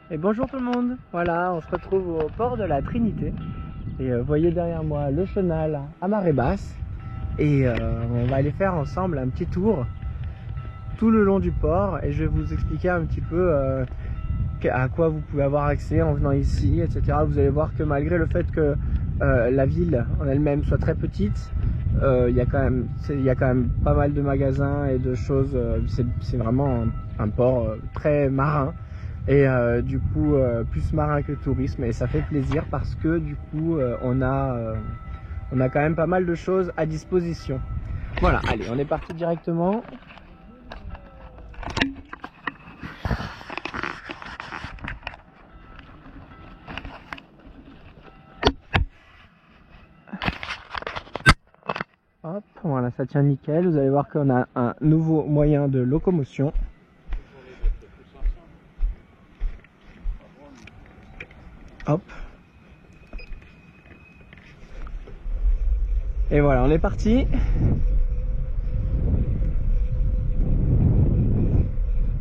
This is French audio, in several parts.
Et bonjour tout le monde. Voilà, on se retrouve au port de la Trinité. Et vous voyez derrière moi le chenal à marée basse. Et on va aller faire ensemble un petit tour tout le long du port. Et je vais vous expliquer un petit peu à quoi vous pouvez avoir accès en venant ici, etc. Vous allez voir que malgré le fait que la ville en elle-même soit très petite, il y a quand même pas mal de magasins et de choses. C'est vraiment un port très marin. Et du coup plus marin que tourisme, et ça fait plaisir parce que du coup on a quand même pas mal de choses à disposition. Voilà, allez, on est parti directement. Hop, voilà, ça tient nickel. Vous allez voir qu'on a un nouveau moyen de locomotion. Hop. Et voilà, on est parti.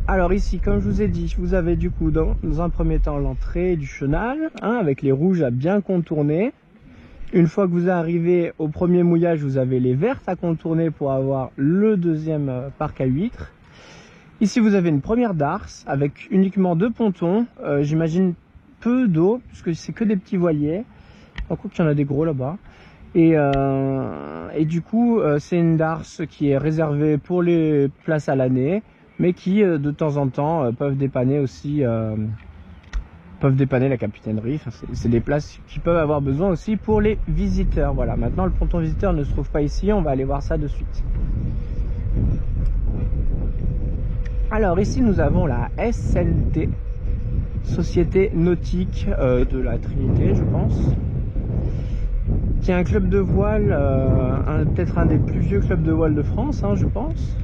Alors ici, comme je vous ai dit, vous avez du coup dans un premier temps l'entrée du chenal, hein, avec les rouges à bien contourner. Une fois que vous arrivez au premier mouillage, vous avez les vertes à contourner pour avoir le deuxième parc à huîtres. Ici, vous avez une première darse avec uniquement 2 pontons. J'imagine peu d'eau, puisque c'est que des petits voiliers. En coup, qu'il y en a des gros là-bas. Et du coup, c'est une darse qui est réservée pour les places à l'année, mais qui, de temps en temps, peuvent dépanner aussi... peuvent dépanner la capitainerie. Enfin, c'est des places qui peuvent avoir besoin aussi pour les visiteurs. Voilà, maintenant le ponton visiteur ne se trouve pas ici, on va aller voir ça de suite. Alors ici nous avons la SNT, Société Nautique de la Trinité, je pense, qui est un club de voile, peut-être un des plus vieux clubs de voile de France, hein, je pense.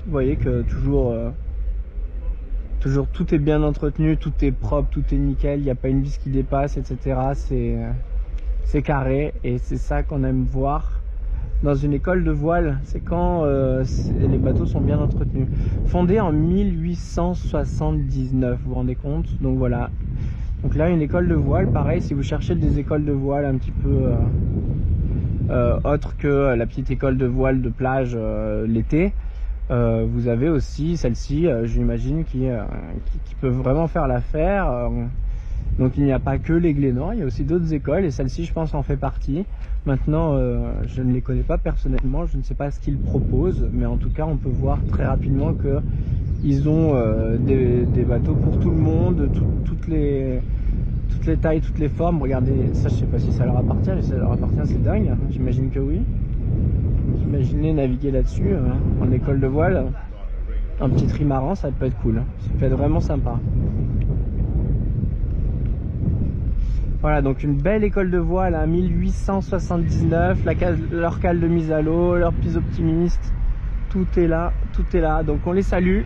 Vous voyez que toujours tout est bien entretenu, tout est propre, tout est nickel, il n'y a pas une vis qui dépasse, etc. C'est carré, et c'est ça qu'on aime voir dans une école de voile, c'est quand les bateaux sont bien entretenus. Fondé en 1879, vous vous rendez compte? Donc voilà. Donc là, une école de voile, pareil, si vous cherchez des écoles de voile un petit peu autres que la petite école de voile de plage l'été, vous avez aussi celle-ci, j'imagine, qui peut vraiment faire l'affaire. Donc il n'y a pas que les Glénans, il y a aussi d'autres écoles, et celle-ci, je pense, en fait partie. Maintenant, je ne les connais pas personnellement, je ne sais pas ce qu'ils proposent, mais en tout cas, on peut voir très rapidement qu'ils ont des bateaux pour tout le monde, toutes les tailles, toutes les formes. Regardez, ça, je sais pas si ça leur appartient, mais si ça leur appartient, c'est dingue. J'imagine que oui. Imaginez naviguer là-dessus en école de voile, un petit trimaran, ça peut être cool, ça peut être vraiment sympa. Voilà, donc une belle école de voile à 1879, leur cale de mise à l'eau, leur plus optimiste, tout est là, donc on les salue. Et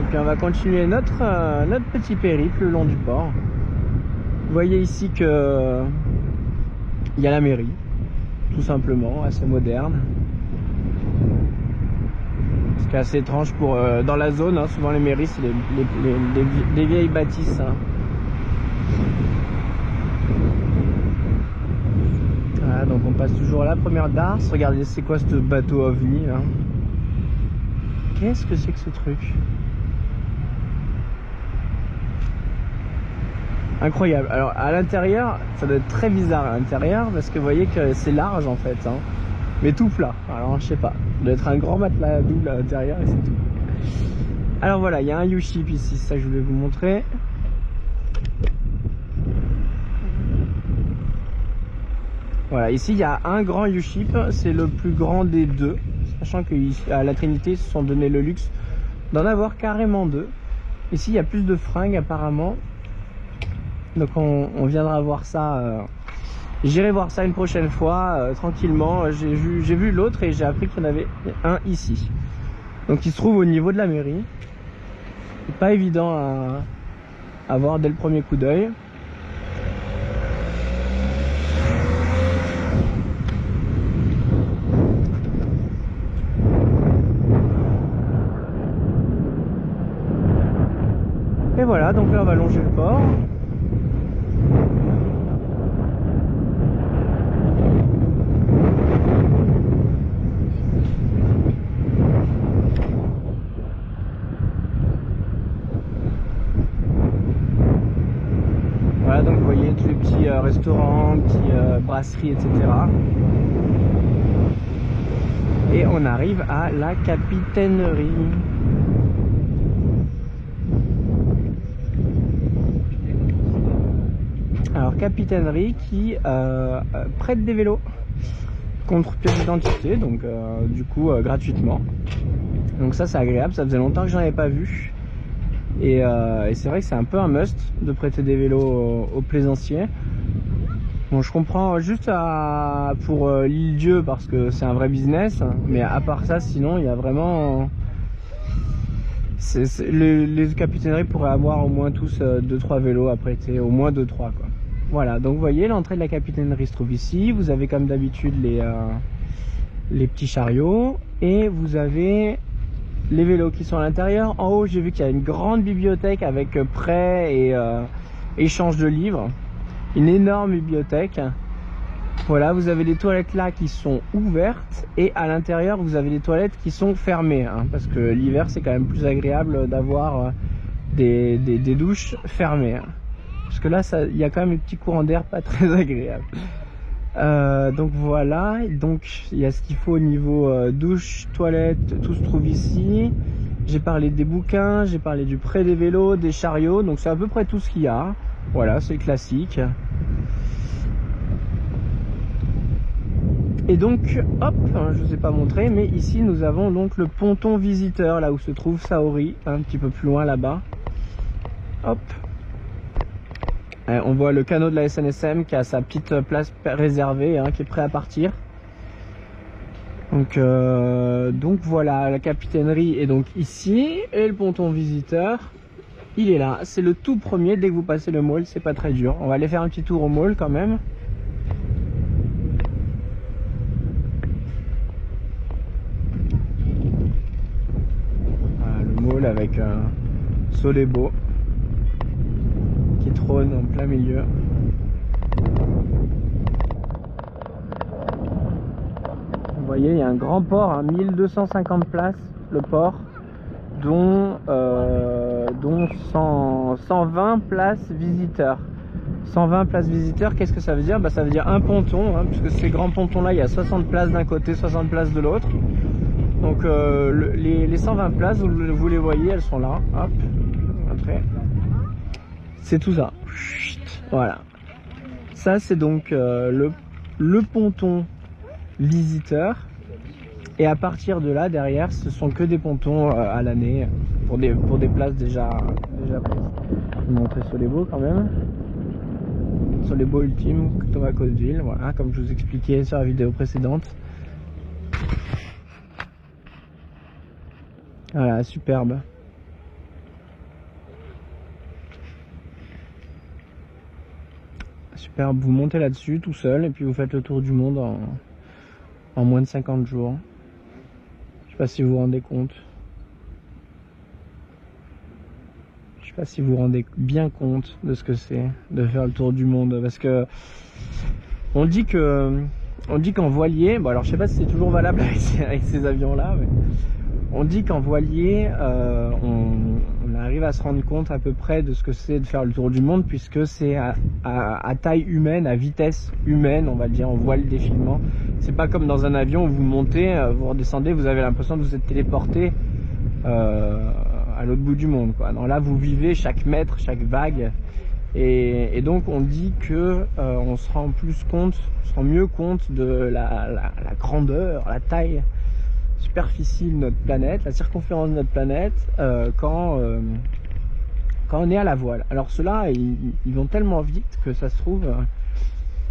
puis on va continuer notre petit périple le long du port. Vous voyez ici que il y a la mairie, tout simplement, assez moderne. Ce qui est assez étrange pour dans la zone, hein, souvent les mairies c'est les vieilles bâtisses. Hein. Voilà, donc on passe toujours à la première darse. Regardez, c'est quoi ce bateau ovni là? Qu'est-ce que c'est que ce truc? Incroyable. Alors à l'intérieur, ça doit être très bizarre à l'intérieur, parce que vous voyez que c'est large en fait, hein, mais tout plat. Alors je sais pas, ça doit être un grand matelas double à l'intérieur et c'est tout. Alors voilà, il y a un U-ship ici, ça je voulais vous montrer. Voilà, ici il y a un grand U-ship, c'est le plus grand des deux, sachant qu'à la Trinité ils se sont donné le luxe d'en avoir carrément 2. Ici il y a plus de fringues apparemment. Donc on viendra voir ça, j'irai voir ça une prochaine fois, tranquillement. J'ai vu l'autre et j'ai appris qu'il y en avait un ici. Donc il se trouve au niveau de la mairie. C'est pas évident à voir dès le premier coup d'œil. Et voilà, donc là on va longer le port. Voilà, donc vous voyez tous les petits restaurants, petites brasseries, etc. Et on arrive à la capitainerie. Alors capitainerie qui prête des vélos contre pièce d'identité, donc du coup gratuitement. Donc ça c'est agréable, ça faisait longtemps que j'en avais pas vu. Et c'est vrai que c'est un peu un must de prêter des vélos aux plaisanciers. Bon, je comprends juste pour l'île-Dieu parce que c'est un vrai business, mais à part ça, sinon il y a vraiment... les capitaineries pourraient avoir au moins tous 2-3 vélos à prêter, au moins 2-3 quoi. Voilà, donc vous voyez, l'entrée de la capitainerie se trouve ici. Vous avez comme d'habitude les petits chariots et vous avez les vélos qui sont à l'intérieur. En haut, j'ai vu qu'il y a une grande bibliothèque avec prêt et échange de livres. Une énorme bibliothèque. Voilà, vous avez les toilettes là qui sont ouvertes et à l'intérieur, vous avez les toilettes qui sont fermées. Hein, parce que l'hiver, c'est quand même plus agréable d'avoir des douches fermées. Hein. Parce que là, il y a quand même un petit courant d'air pas très agréable. Donc voilà, donc il y a ce qu'il faut au niveau douche, toilette, tout se trouve ici. J'ai parlé des bouquins, j'ai parlé du prêt des vélos, des chariots, donc c'est à peu près tout ce qu'il y a. Voilà, c'est classique. Et donc, hop, je ne vous ai pas montré, mais ici nous avons donc le ponton visiteur, là où se trouve Saori, un petit peu plus loin là-bas. Hop. On voit le canot de la SNSM qui a sa petite place réservée, hein, qui est prêt à partir. Donc voilà, la capitainerie est donc ici et le ponton visiteur, il est là. C'est le tout premier dès que vous passez le mall, c'est pas très dur. On va aller faire un petit tour au mall quand même. Voilà, le mall avec un Soleil-Beau qui trône en plein milieu. Vous voyez, il y a un grand port, hein, 1250 places, le port, dont 120 places visiteurs. 120 places visiteurs, qu'est-ce que ça veut dire? Bah, ça veut dire un ponton, hein, puisque ces grands pontons-là, il y a 60 places d'un côté, 60 places de l'autre. Donc les 120 places, vous les voyez, elles sont là. Hop, après. C'est tout ça. Voilà. Ça, c'est donc le ponton visiteur. Et à partir de là, derrière, ce sont que des pontons à l'année pour des places déjà prises. Je vais vous montrer Soleil-Beau quand même. Soleil-Beau ultime, Thomas Caudeville, voilà, comme je vous expliquais sur la vidéo précédente. Voilà, superbe. Superbe, vous montez là-dessus tout seul et puis vous faites le tour du monde en moins de 50 jours. Je sais pas si vous vous rendez compte. Je sais pas si vous vous rendez bien compte de ce que c'est de faire le tour du monde, parce que on dit qu'en voilier, bon alors je sais pas si c'est toujours valable avec ces avions là, mais on dit qu'en voilier on arrive à se rendre compte à peu près de ce que c'est de faire le tour du monde, puisque c'est à taille humaine, à vitesse humaine, on va dire, en voile défilement. C'est pas comme dans un avion où vous montez, vous redescendez, vous avez l'impression que vous êtes téléporté à l'autre bout du monde, quoi. Non, là vous vivez chaque mètre, chaque vague, et donc on dit que on se rend mieux compte de la grandeur, la taille, superficie de notre planète, la circonférence de notre planète, quand on est à la voile. Alors ceux-là, ils vont tellement vite que ça se trouve,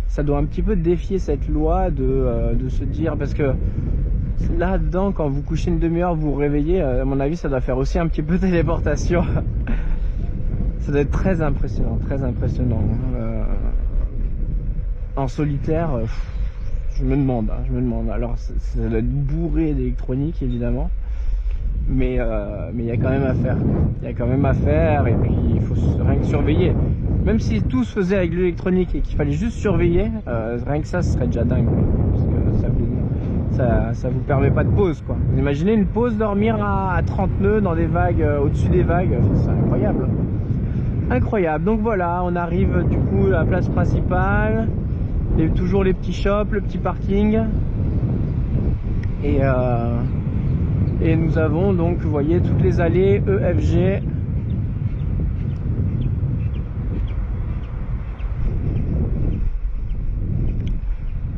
ça doit un petit peu défier cette loi de se dire, parce que là-dedans, quand vous couchez une demi-heure, vous vous réveillez, à mon avis, ça doit faire aussi un petit peu de téléportation. Ça doit être très impressionnant, très impressionnant. En solitaire, je me demande. Alors, ça doit être bourré d'électronique, évidemment. mais il y a quand même à faire. Il y a quand même à faire et puis il faut rien que surveiller. Même si tout se faisait avec l'électronique et qu'il fallait juste surveiller, rien que ça, ce serait déjà dingue. Parce que ça vous permet pas de pause, quoi. Vous imaginez une pause, dormir à 30 nœuds dans des vagues, au-dessus des vagues, c'est incroyable. Incroyable. Donc voilà, on arrive du coup à la place principale. Toujours les petits shops, le petit parking. Et nous avons donc, vous voyez, toutes les allées EFG.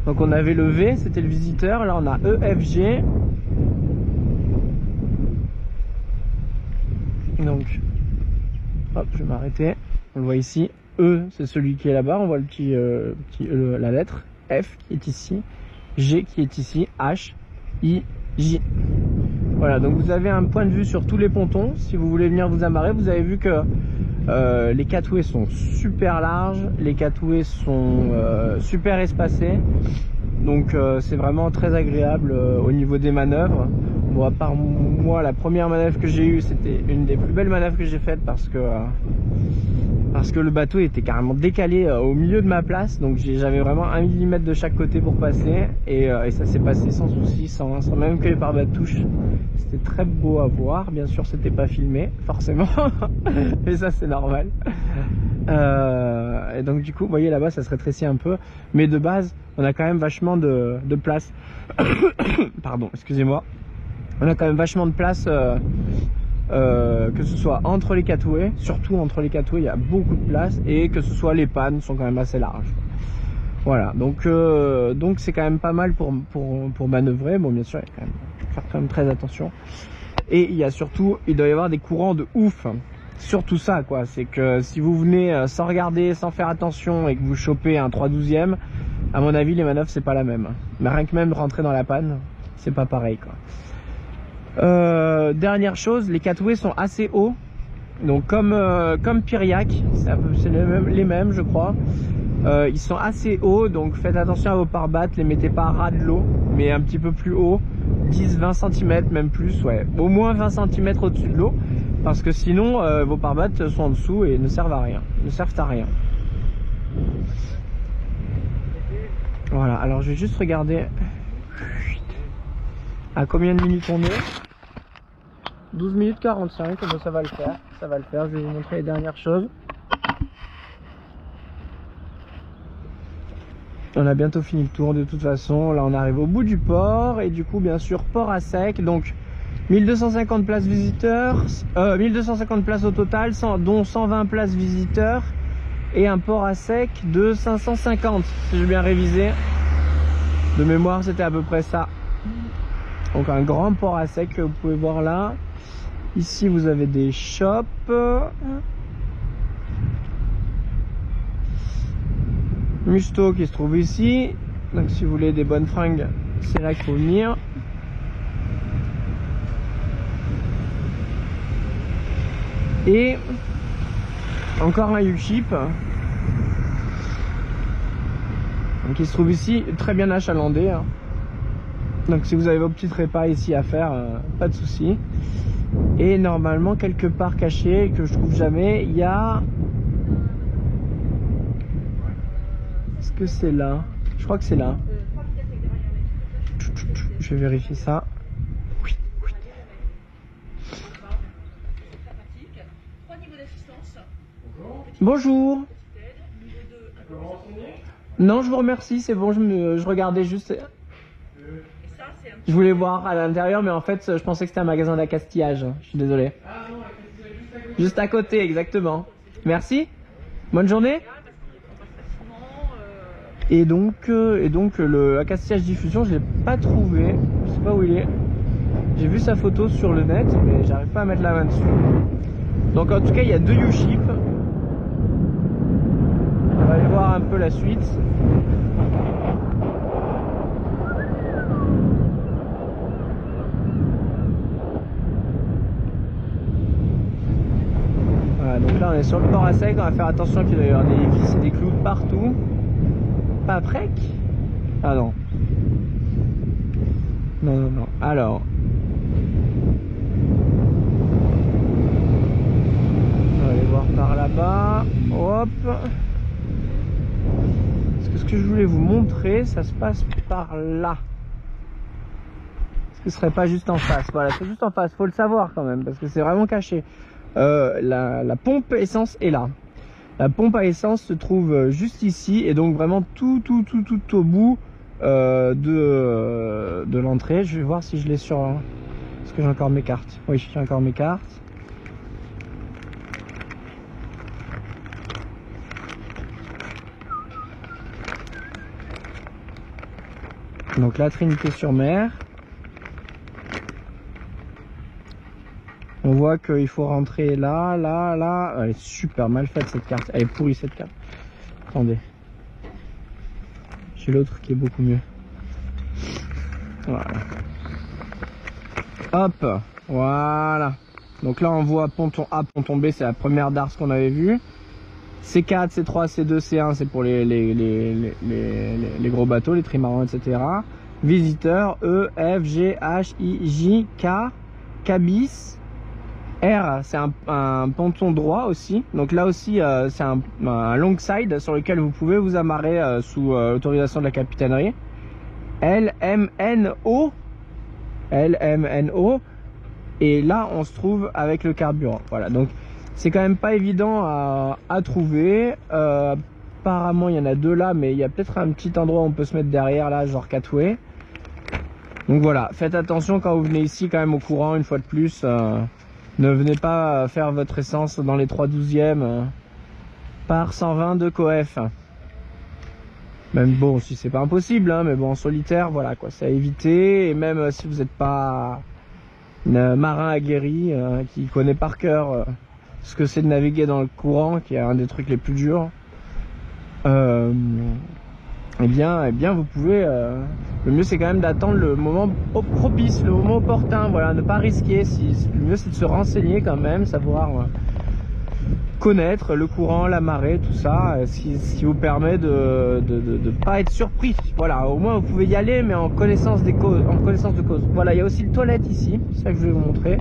Donc on avait le V, c'était le visiteur, là on a EFG. Donc, hop, je vais m'arrêter. On le voit ici. E, c'est celui qui est là-bas. On voit la lettre. F qui est ici. G qui est ici. H, I, J. Voilà, donc vous avez un point de vue sur tous les pontons. Si vous voulez venir vous amarrer, vous avez vu que les catoués sont super larges. Les catoués sont super espacés. Donc c'est vraiment très agréable au niveau des manœuvres. Bon, à part moi, la première manœuvre que j'ai eue, c'était une des plus belles manœuvres que j'ai faites parce que le bateau était carrément décalé au milieu de ma place. Donc j'avais vraiment 1 mm de chaque côté pour passer et ça s'est passé sans souci, sans même que les pare-balles touchent. C'était très beau à voir. Bien sûr, c'était pas filmé, forcément. Mais ça, c'est normal. Et donc du coup, vous voyez là-bas, ça se rétrécit un peu. Mais de base, on a quand même vachement de place. Pardon, excusez-moi. On a quand même vachement de place, que ce soit entre les catoués, surtout entre les catoués, il y a beaucoup de place, et que ce soit les pannes sont quand même assez larges. Voilà, donc c'est quand même pas mal pour manœuvrer. Bon, bien sûr, il faut faire quand même très attention. Et il y a surtout, il doit y avoir des courants de ouf. Surtout ça, quoi. C'est que si vous venez sans regarder, sans faire attention et que vous chopez un 3/12e, à mon avis, les manœuvres, c'est pas la même. Mais rien que même rentrer dans la panne, c'est pas pareil, quoi. Dernière chose, les catoués sont assez hauts. Donc comme Piriac, c'est les mêmes, je crois. Ils sont assez hauts, donc faites attention à vos pare-balles, les mettez pas à ras de l'eau, mais un petit peu plus haut, 10-20 cm, même plus, ouais, au moins 20 cm au-dessus de l'eau, parce que sinon vos pare-balles sont en dessous et ne servent à rien, Voilà, alors je vais juste regarder à combien de minutes on est. 12 minutes 45, bon, ça va le faire, je vais vous montrer les dernières choses. On a bientôt fini le tour de toute façon. Là on arrive au bout du port et du coup bien sûr port à sec. Donc 1250 places visiteurs, 1250 places au total, dont 120 places visiteurs et un port à sec de 550 si j'ai bien révisé. De mémoire c'était à peu près ça. Donc un grand port à sec que vous pouvez voir là. Ici vous avez des shops. Musto qui se trouve ici. Donc si vous voulez des bonnes fringues, c'est là qu'il faut venir. Et encore un U-Ship qui se trouve ici, très bien achalandé. Donc si vous avez vos petites répas ici à faire, pas de souci. Et normalement quelque part caché que je trouve jamais, il y a... Est-ce que c'est là? Je crois que c'est là. Je vais vérifier ça. Oui, oui. Bonjour. Non, je vous remercie, c'est bon, je regardais juste. Je voulais voir à l'intérieur, mais en fait, je pensais que c'était un magasin d'accastillage. Je suis désolé. Ah non, juste à côté, exactement. Merci. Bonne journée. Et donc le accastillage diffusion, je l'ai pas trouvé. Je sais pas où il est. J'ai vu sa photo sur le net, mais j'arrive pas à mettre la main dessus. Donc en tout cas, il y a 2 U-Ship. On va aller voir un peu la suite. Voilà, donc là on est sur le port à sec, on va faire attention qu'il doit y avoir des vis et des clous partout. Pas prec? Ah non. Non. Alors. voulais vous montrer, ça se passe par là. Est-ce que ce serait pas juste en face? Voilà, c'est juste en face, faut le savoir quand même, parce que c'est vraiment caché. La pompe essence est là. La pompe à essence se trouve juste ici, et donc vraiment tout au bout de l'entrée. Je vais voir si je l'ai sur... Est-ce que j'ai encore mes cartes? Oui, j'ai encore mes cartes. Donc là, Trinité-sur-Mer. On voit qu'il faut rentrer là, là, là. Elle est super mal faite cette carte. Elle est pourrie cette carte. Attendez. J'ai l'autre qui est beaucoup mieux. Voilà. Hop. Voilà. Donc là on voit ponton A, ponton B, c'est la première darse qu'on avait vue. C4, C3, C2, C1, c'est pour les gros bateaux, les trimarans, etc. Visiteurs, E, F, G, H, I, J, K, K bis. R, c'est un ponton droit aussi. Donc là aussi, c'est un long side sur lequel vous pouvez vous amarrer sous autorisation de la capitainerie. L, M, N, O. L, M, N, O. Et là, on se trouve avec le carburant. Voilà, donc c'est quand même pas évident à trouver. Apparemment, il y en a deux là, mais il y a peut-être un petit endroit où on peut se mettre derrière, là, genre catway. Donc voilà, faites attention quand vous venez ici, quand même au courant, une fois de plus. Ne venez pas faire votre essence dans les 3/12e par 120 de coef. Même bon, si c'est pas impossible, hein, mais bon, en solitaire, voilà quoi, c'est à éviter. Et même si vous n'êtes pas un marin aguerri qui connaît par cœur ce que c'est de naviguer dans le courant, qui est un des trucs les plus durs, eh bien vous pouvez, le mieux c'est quand même d'attendre le moment propice, le moment opportun, voilà, ne pas risquer. Le mieux c'est de se renseigner quand même, savoir connaître le courant, la marée, tout ça, ce qui vous permet de pas être surpris. Voilà, au moins vous pouvez y aller, mais en connaissance de cause. Voilà, il y a aussi une toilette ici, c'est ça que je vais vous montrer,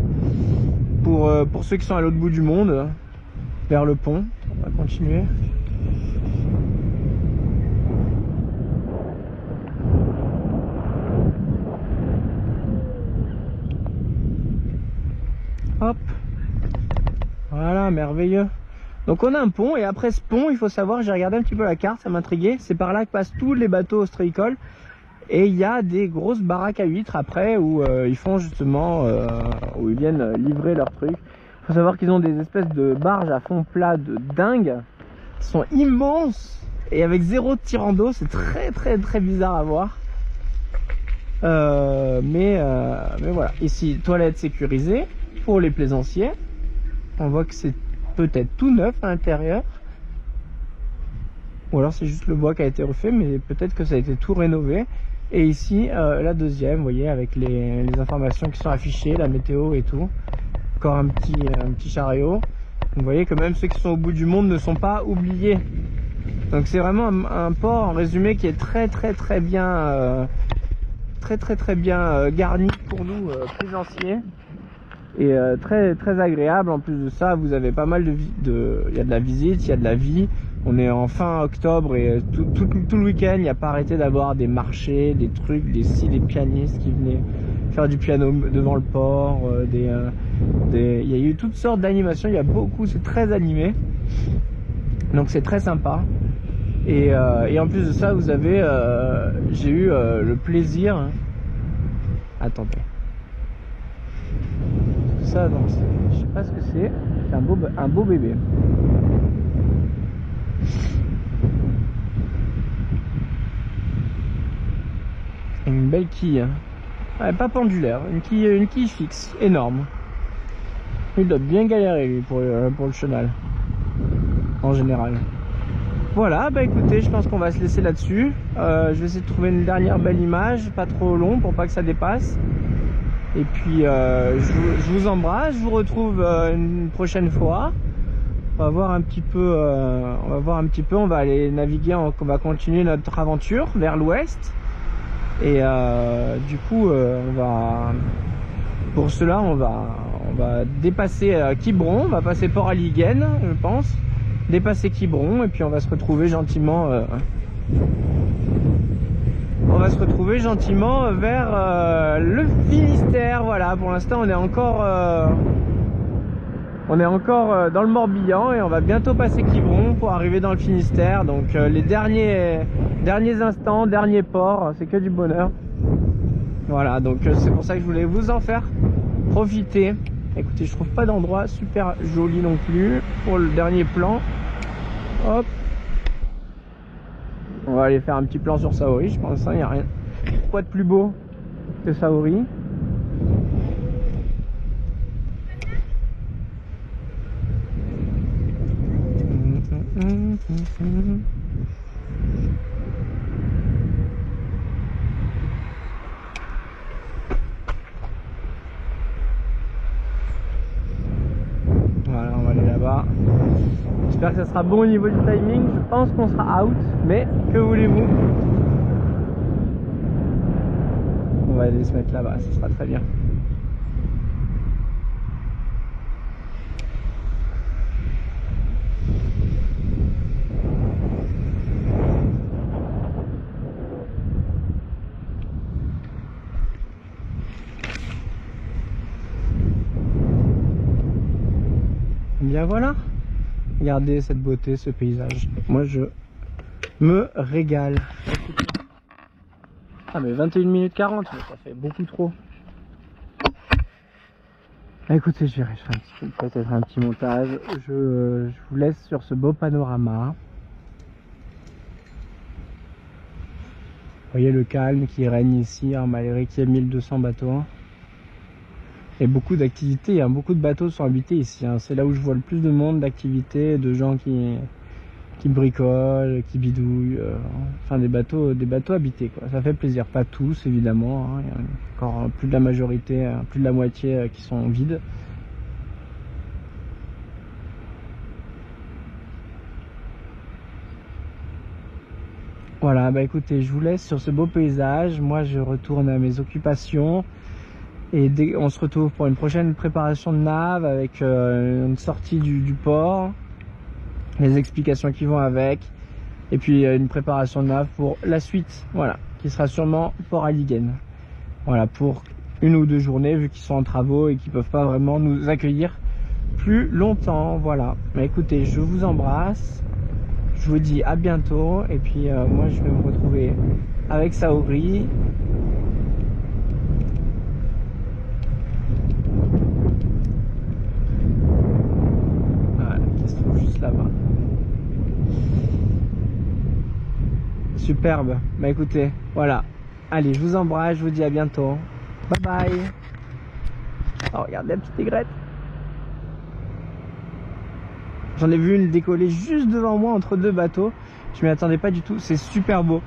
pour ceux qui sont à l'autre bout du monde, vers le pont. On va continuer. Hop, voilà, merveilleux. Donc on a un pont, et après ce pont, il faut savoir, j'ai regardé un petit peu la carte, ça m'intriguait, c'est par là que passent tous les bateaux ostréicoles, et il y a des grosses baraques à huîtres après où ils font justement, où ils viennent livrer leurs trucs. Il faut savoir qu'ils ont des espèces de barges à fond plat de dingue, qui sont immenses et avec zéro tirant d'eau, c'est très bizarre à voir. Mais voilà, ici toilette sécurisée pour les plaisanciers. On voit que c'est peut-être tout neuf à l'intérieur, ou alors c'est juste le bois qui a été refait, mais peut-être que ça a été tout rénové. Et ici la deuxième, vous voyez, avec les informations qui sont affichées, la météo et tout. Encore un petit chariot. Vous voyez que même ceux qui sont au bout du monde ne sont pas oubliés. Donc c'est vraiment un port en résumé qui est très bien garni pour nous plaisanciers. Et très agréable. En plus de ça, vous avez pas mal il y a de la visite, il y a de la vie. On est en fin octobre et tout le week-end, il n'y a pas arrêté d'avoir des marchés, des trucs, des pianistes qui venaient faire du piano devant le port, il y a eu toutes sortes d'animations, il y a beaucoup, c'est très animé, donc c'est très sympa. Et en plus de ça, vous avez, j'ai eu le plaisir, attendez, ça, donc, je sais pas ce que c'est un beau bébé. Une belle quille, ouais, pas pendulaire, une quille fixe, énorme. Il doit bien galérer lui pour le chenal, en général. Voilà, bah écoutez, je pense qu'on va se laisser là-dessus. Je vais essayer de trouver une dernière belle image, pas trop long pour pas que ça dépasse. Et puis je vous embrasse, je vous retrouve une prochaine fois. On va voir un petit peu, on va aller naviguer, on va continuer notre aventure vers l'ouest. Et du coup, pour cela, on va dépasser Quiberon, on va passer Port Aliguen, je pense, dépasser Quiberon, et puis on va se retrouver gentiment on va se retrouver gentiment vers le Finistère. Voilà, pour l'instant on est encore dans le Morbihan et on va bientôt passer Quiberon pour arriver dans le Finistère. Donc les derniers instants, derniers ports, c'est que du bonheur. Voilà, donc c'est pour ça que je voulais vous en faire profiter. Écoutez, je trouve pas d'endroit super joli non plus pour le dernier plan. Hop, on va aller faire un petit plan sur Saori, je pense, il n'y a rien. Quoi de plus beau que Saori? Voilà, on va aller là-bas. J'espère que ça sera bon au niveau du timing. Je pense qu'on sera out, mais que voulez-vous? On va aller se mettre là-bas, ça sera très bien. Bien voilà, regardez cette beauté, ce paysage. Moi je me régale. Ah mais 21 minutes 40, mais ça fait beaucoup trop. Écoutez, je ferai peut-être un petit montage. Je vous laisse sur ce beau panorama. Vous voyez le calme qui règne ici, hein, malgré qu'il y ait 1200 bateaux. Et beaucoup d'activités, hein, beaucoup de bateaux sont habités ici. Hein. C'est là où je vois le plus de monde, d'activités, de gens qui bricolent, qui bidouillent. Enfin des bateaux habités, quoi. Ça fait plaisir. Pas tous évidemment. Hein. Il y a encore plus de la majorité, plus de la moitié qui sont vides. Voilà, bah écoutez, je vous laisse sur ce beau paysage. Moi je retourne à mes occupations. Et on se retrouve pour une prochaine préparation de nav avec une sortie du port, les explications qui vont avec, et puis une préparation de nav pour la suite, voilà, qui sera sûrement Port Alliguen. Voilà, pour 1 ou 2 journées, vu qu'ils sont en travaux et qu'ils peuvent pas vraiment nous accueillir plus longtemps. Voilà, mais écoutez, je vous embrasse, je vous dis à bientôt, et puis moi je vais me retrouver avec Saori. Là-bas. Superbe. Bah écoutez, voilà. Allez, je vous embrasse, je vous dis à bientôt. Bye bye. Oh, regardez la petite aigrette. J'en ai vu une décoller juste devant moi entre 2 bateaux. Je m'y attendais pas du tout. C'est super beau.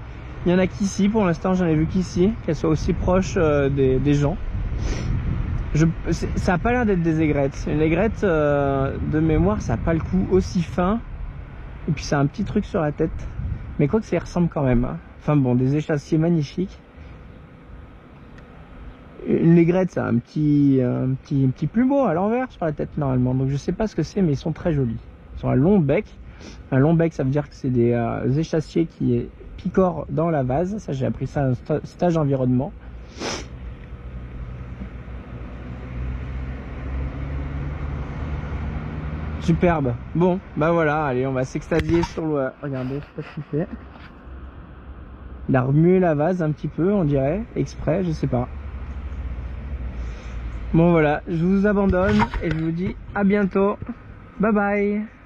Il y en a qu'ici, pour l'instant, j'en ai vu qu'ici. Qu'elles soient aussi proches des gens. Ça a pas l'air d'être des aigrettes. Une aigrette de mémoire, ça a pas le coup aussi fin. Et puis ça a un petit truc sur la tête. Mais quoi que ça y ressemble quand même. Hein. Enfin bon, des échassiers magnifiques. Une aigrette, ça a un petit plumeau à l'envers sur la tête normalement. Donc je sais pas ce que c'est, mais ils sont très jolis. Ils ont un long bec. Un long bec, ça veut dire que c'est des échassiers qui picorent dans la vase. Ça, j'ai appris ça à un stage environnement. Superbe. Bon, bah voilà, allez, on va s'extasier sur le... Regardez, je sais pas ce qu'il fait. Il a remué la vase un petit peu, on dirait, exprès, je sais pas. Bon voilà, je vous abandonne et je vous dis à bientôt. Bye bye.